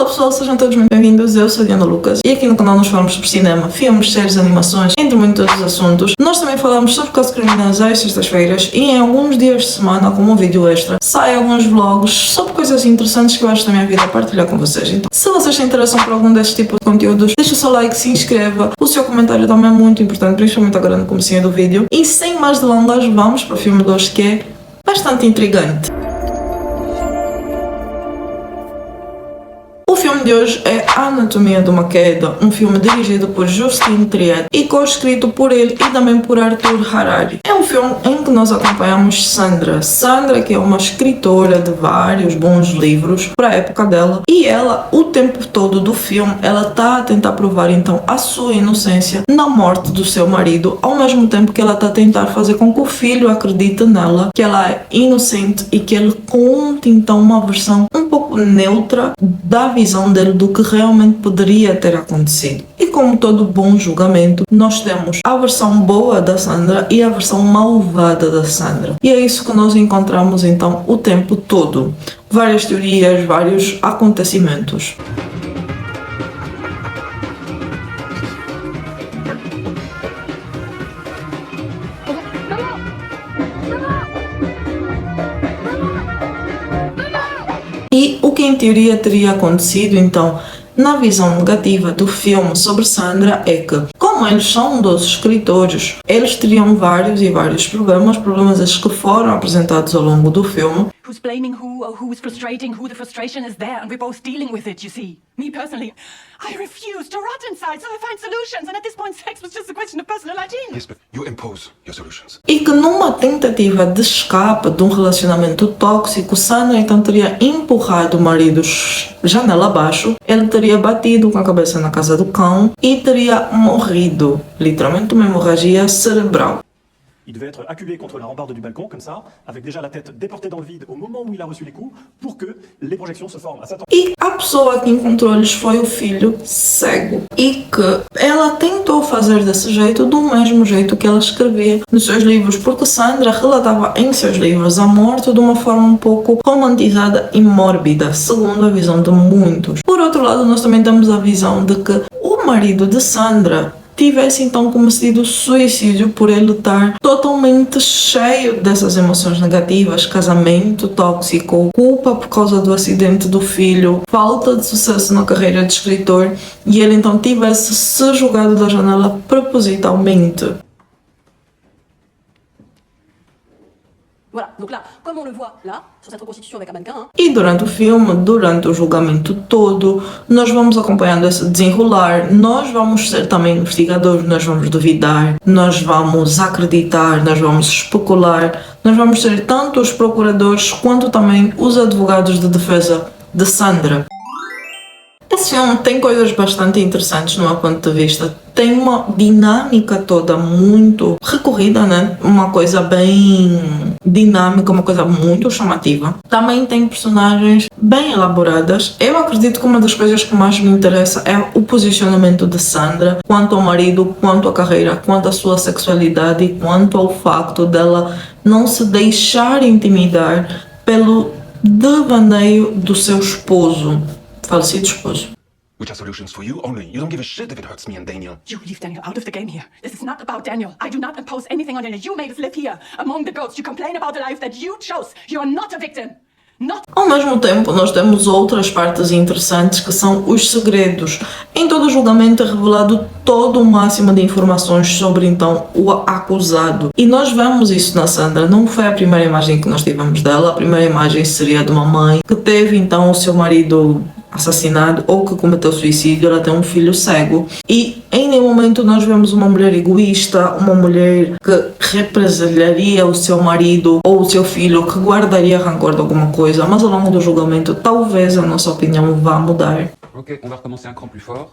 pessoal, sejam todos muito bem-vindos. Eu sou a Diana Lucas e aqui no canal nós falamos sobre cinema, filmes, séries, animações, entre muitos outros assuntos. Nós também falamos sobre casos criminais às sextas-feiras e em alguns dias de semana, como um vídeo extra, saem alguns vlogs sobre coisas interessantes que eu acho da minha vida a partilhar com vocês. Então, se vocês se interessam por algum deste tipo de conteúdos, deixa o seu like, se inscreva. O seu comentário também é muito importante, principalmente agora no comecinho do vídeo. E sem mais delongas, vamos para o filme de hoje, que é bastante intrigante. O filme de hoje é A Anatomia de uma Queda, um filme dirigido por Justine Triet e co-escrito por ele e também por Arthur Harari. É um filme em que nós acompanhamos Sandra. Sandra, que é uma escritora de vários bons livros para a época dela, e ela, o tempo todo do filme, ela está a tentar provar então a sua inocência na morte do seu marido, ao mesmo tempo que ela está a tentar fazer com que o filho acredite nela, que ela é inocente e que ele conte então uma versão um pouco neutra da visão dele do que realmente poderia ter acontecido. E como todo bom julgamento, nós temos a versão boa da Sandra e a versão malvada da Sandra. E é isso que nós encontramos então o tempo todo. Várias teorias, vários acontecimentos. E o que em teoria teria acontecido então na visão negativa do filme sobre Sandra é que, como eles são dos escritores, eles teriam vários problemas esses que foram apresentados ao longo do filme. Who's blaming who, or who is frustrating who? The frustration is there and we're both dealing with it, you see. Me personally, I refuse to rot inside, so I find solutions, and at this point sex was just a question of personal hygiene. Yes, but you impose your solutions. E que numa tentativa de escape de um relacionamento tóxico, Sandra então teria empurrado o marido janela abaixo, ele teria batido com a cabeça na casa do cão e teria morrido, literalmente uma hemorragia cerebral. Il devait être acculé contre la rambarde du balcon, comme ça, avec déjà la tête déportée dans le vide au moment où il a reçu les coups, pour que les projections se forment à sa tête. E a pessoa que encontrou-lhes foi o filho cego. E que ela tentou fazer desse jeito, do mesmo jeito que ela escrevia nos seus livros, porque Sandra relatava em seus livros a morte de uma forma um pouco romantizada e mórbida, segundo a visão de muitos. Por outro lado, nós também temos a visão de que o marido de Sandra tivesse então cometido suicídio por ele estar totalmente cheio dessas emoções negativas, casamento tóxico, culpa por causa do acidente do filho, falta de sucesso na carreira de escritor, e ele então tivesse se jogado da janela propositalmente. Voilà, donc là, comme on le voit là, sur cette reconstitution avec un mannequin, hein, E durante o filme, durante o julgamento todo, nós vamos acompanhando esse desenrolar, nós vamos ser também investigadores, nós vamos duvidar, nós vamos acreditar, nós vamos especular, nós vamos ser tanto os procuradores quanto também os advogados de defesa de Sandra. Esse filme tem coisas bastante interessantes no meu ponto de vista. Tem uma dinâmica toda muito recorrida, né? Uma coisa bem dinâmica, uma coisa muito chamativa. Também tem personagens bem elaboradas. Eu acredito que uma das coisas que mais me interessa é o posicionamento de Sandra quanto ao marido, quanto à carreira, quanto à sua sexualidade e quanto ao facto dela não se deixar intimidar pelo devaneio do seu esposo. Falecido esposo. Which are solutions for you only. You don't give a shit if it hurts me and Daniel. you leave Daniel out of the game here. This is not about Daniel. I do not impose anything on Daniel. You made us live here, among the goats. You complain about the life that you chose. You are not a victim. Not. Ao mesmo tempo, nós temos outras partes interessantes que são os segredos. Em todo o julgamento é revelado todo o máximo de informações sobre então o acusado. E nós vemos isso na Sandra. Não foi a primeira imagem que nós tivemos dela. A primeira imagem seria de uma mãe que teve então o seu marido assassinado ou que cometeu suicídio. Ela tem um filho cego e em nenhum momento nós vemos uma mulher egoísta, uma mulher que represaliaria o seu marido ou o seu filho, que guardaria rancor de alguma coisa, mas ao longo do julgamento talvez a nossa opinião vá mudar. Ok, on va recommencer un cran plus fort.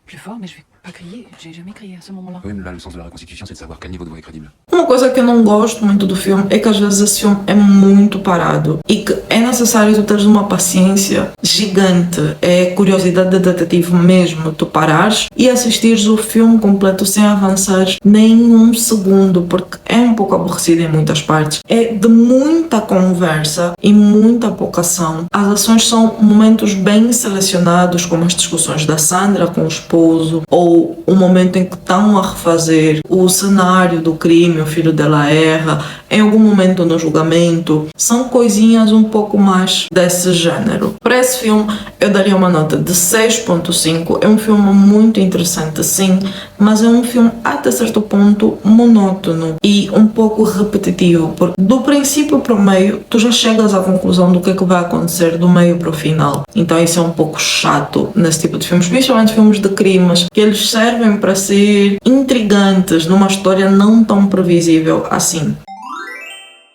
Plus fort, mais je vais Pas crié, j'ai jamais crié à ce moment-là. Oui, mais là, le sens de la reconstitution, c'est de savoir quel niveau de voix est crédible. Uma coisa que eu não gosto muito do filme é que às vezes esse filme é muito parado e que é necessário tu teres uma paciência gigante, é curiosidade de detetive mesmo, tu parares e assistires o filme completo sem avançar nem um segundo, porque é um pouco aborrecido em muitas partes. É de muita conversa e muita pouca ação. As ações são momentos bem selecionados, como as discussões da Sandra com o esposo, ou o momento em que estão a refazer o cenário do crime, o filho dela erra, em algum momento no julgamento. São coisinhas um pouco mais desse gênero. Para esse filme eu daria uma nota de 6.5. É um filme muito interessante, sim, mas é um filme até certo ponto monótono e um pouco repetitivo, porque do princípio para o meio tu já chegas à conclusão do que é que vai acontecer do meio para o final. Então isso é um pouco chato nesse tipo de filmes, principalmente filmes de crimes, que eles servem para ser intrigantes numa história não tão previsível assim.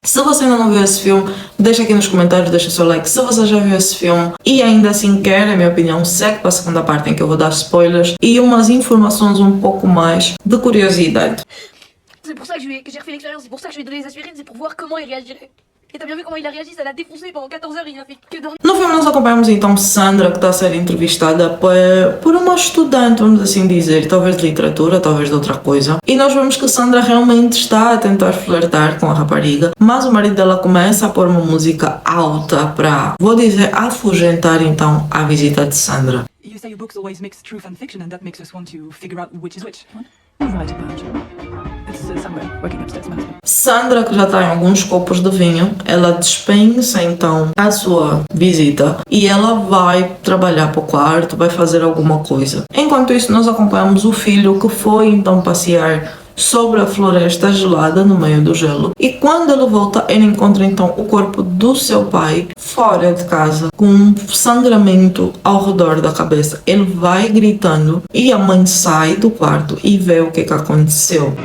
Se você ainda não viu esse filme, deixa aqui nos comentários, deixa seu like. Se você já viu esse filme e ainda assim quer a minha opinião, segue para a segunda parte em que eu vou dar spoilers e umas informações um pouco mais de curiosidade. C'est pour ça que j'ai refait l'expérience, c'est pour ça que je lui ai donné les aspirines, c'est pour voir comment il réagirait. Et t'as bien vu comment il a réagi, ça l'a défoncé pendant 14 heures, il a fait que dormir. No filme nós acompanhamos então Sandra, que está a ser entrevistada por uma estudante, vamos assim dizer, talvez de literatura, talvez de outra coisa. E nós vemos que Sandra realmente está a tentar flertar com a rapariga, mas o marido dela começa a pôr uma música alta para, vou dizer, afugentar então a visita de Sandra. You say your books always mix truth and fiction, and that makes us want to figure out which is which. What? Move right about. It's somewhere working upstairs, my husband. Sandra, que já está em alguns copos de vinho, ela dispensa então a sua visita e ela vai trabalhar para o quarto, vai fazer alguma coisa. Enquanto isso, nós acompanhamos o filho que foi então passear sobre a floresta gelada no meio do gelo. E quando ele volta, ele encontra então o corpo do seu pai fora de casa, com um sangramento ao redor da cabeça. Ele vai gritando e a mãe sai do quarto e vê o que aconteceu.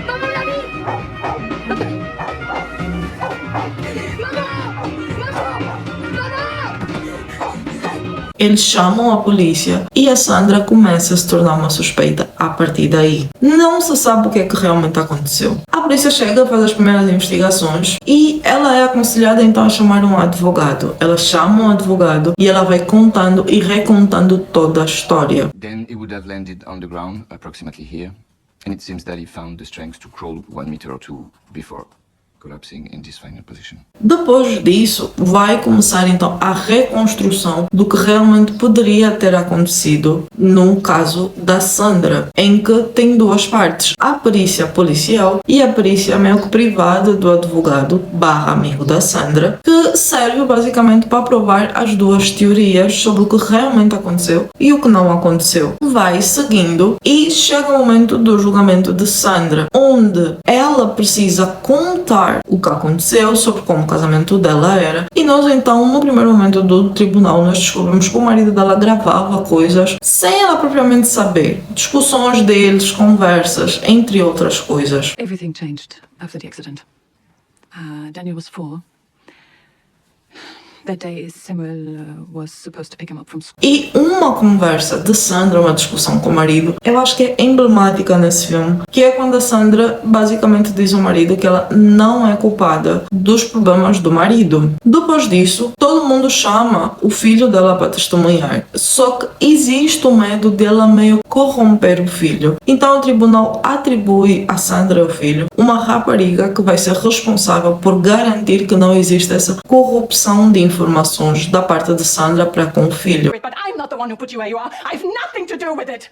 Eles chamam a polícia e a Sandra começa a se tornar uma suspeita a partir daí. Não se sabe o que é que realmente aconteceu. A polícia chega, faz as primeiras investigações e ela é aconselhada então a chamar um advogado. Ela chama um advogado e ela vai contando e recontando toda a história. Then it would have landed on the ground, approximately here, and it seems that he found the strength to crawl 1 meter or 2 before collapsing in this final position. Depois disso, vai começar então a reconstrução do que realmente poderia ter acontecido no caso da Sandra, em que tem duas partes: a perícia policial e a perícia meio que privada do advogado / amigo da Sandra, que serve basicamente para provar as duas teorias sobre o que realmente aconteceu e o que não aconteceu. Vai seguindo e chega o momento do julgamento de Sandra, onde ela precisa contar o que aconteceu, sobre como o casamento dela era, e nós então no primeiro momento do tribunal nós descobrimos que o marido dela gravava coisas sem ela propriamente saber, discussões deles, conversas, entre outras coisas. Everything changed after the accident. Daniel was 4. That day, Samuel was supposed to pick him up from school. E uma conversa de Sandra, uma discussão com o marido, eu acho que é emblemática nesse filme, que é quando a Sandra basicamente diz ao marido que ela não é culpada dos problemas do marido. Depois disso, todo mundo chama o filho dela para testemunhar, só que existe o medo dela meio corromper o filho. Então o tribunal atribui a Sandra e ao filho uma rapariga que vai ser responsável por garantir que não existe essa corrupção de informações da parte de Sandra para com o filho. But I'm not the one who put you where you are. I've nothing to do with it.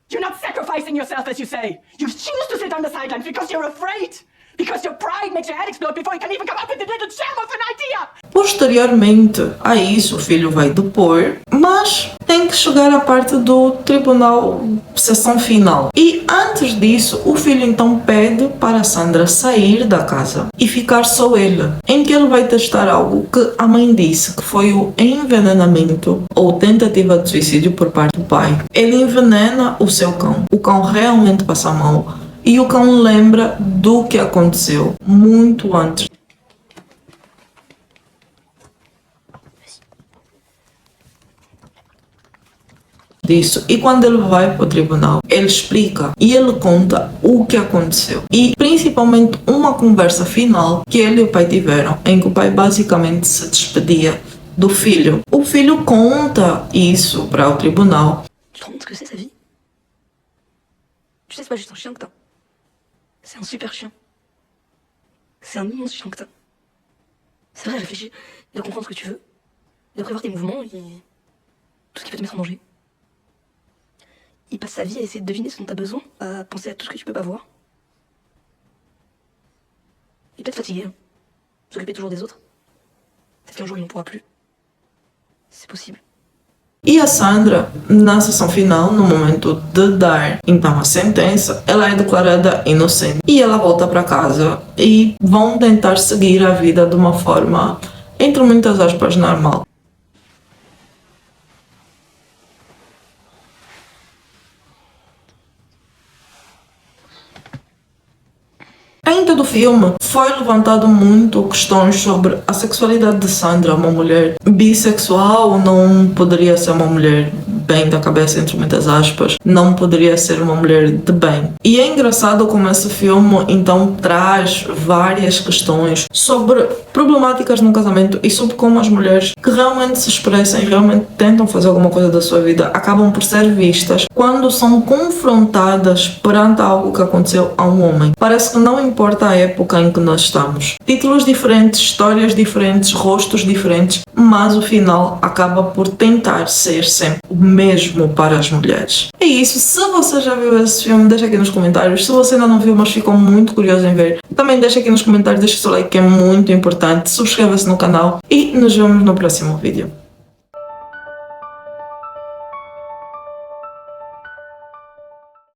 You're not sacrificing yourself, as you say. You choose to sit on the sidelines because you're afraid. Because your pride makes your head explode before you can even come up with the little gem of an idea. Posteriormente a isso, o filho vai depor, mas tem que chegar à parte do tribunal, sessão final. E antes disso, o filho então pede para Sandra sair da casa e ficar só ele, em que ele vai testar algo que a mãe disse que foi o envenenamento ou tentativa de suicídio por parte do pai. Ele envenena o seu cão. O cão realmente passa mal. E o cão lembra do que aconteceu muito antes. disso. E quando ele vai para o tribunal, ele explica e ele conta o que aconteceu. E principalmente uma conversa final que ele e o pai tiveram, em que o pai basicamente se despedia do filho. O filho conta isso para o tribunal. Tu te rends compte ce que c'est sa vie? Tu sais, c'est pas juste un chien que t'as. C'est un super chien. C'est un immense chien que t'as. C'est vrai, réfléchis. Il doit comprendre ce que tu veux. Il doit prévoir tes mouvements et tout ce qui peut te mettre en danger. Il passe sa vie à essayer de deviner ce dont t'as besoin, à penser à tout ce que tu peux pas voir. Il est peut-être fatigué, hein. S'occuper toujours des autres. Peut-être qu'un jour il n'en pourra plus. C'est possible. E a Sandra, na sessão final, no momento de dar então a sentença, ela é declarada inocente. E ela volta para casa e vão tentar seguir a vida de uma forma, entre muitas aspas, normal. Em todo o filme, foi levantado muito questões sobre a sexualidade de Sandra, uma mulher bissexual, não poderia ser uma mulher bem da cabeça, entre muitas aspas, não poderia ser uma mulher de bem. E é engraçado como esse filme, então, traz várias questões sobre problemáticas no casamento e sobre como as mulheres que realmente se expressam e realmente tentam fazer alguma coisa da sua vida acabam por ser vistas quando são confrontadas perante algo que aconteceu a um homem. Parece que não importa a época em que nós estamos. Títulos diferentes, histórias diferentes, rostos diferentes, mas o final acaba por tentar ser sempre o mesmo para as mulheres. É isso. Se você já viu esse filme, deixa aqui nos comentários. Se você ainda não viu, mas ficou muito curioso em ver, também deixa aqui nos comentários, deixa o seu like que é muito importante, subscreva-se no canal e nos vemos no próximo vídeo.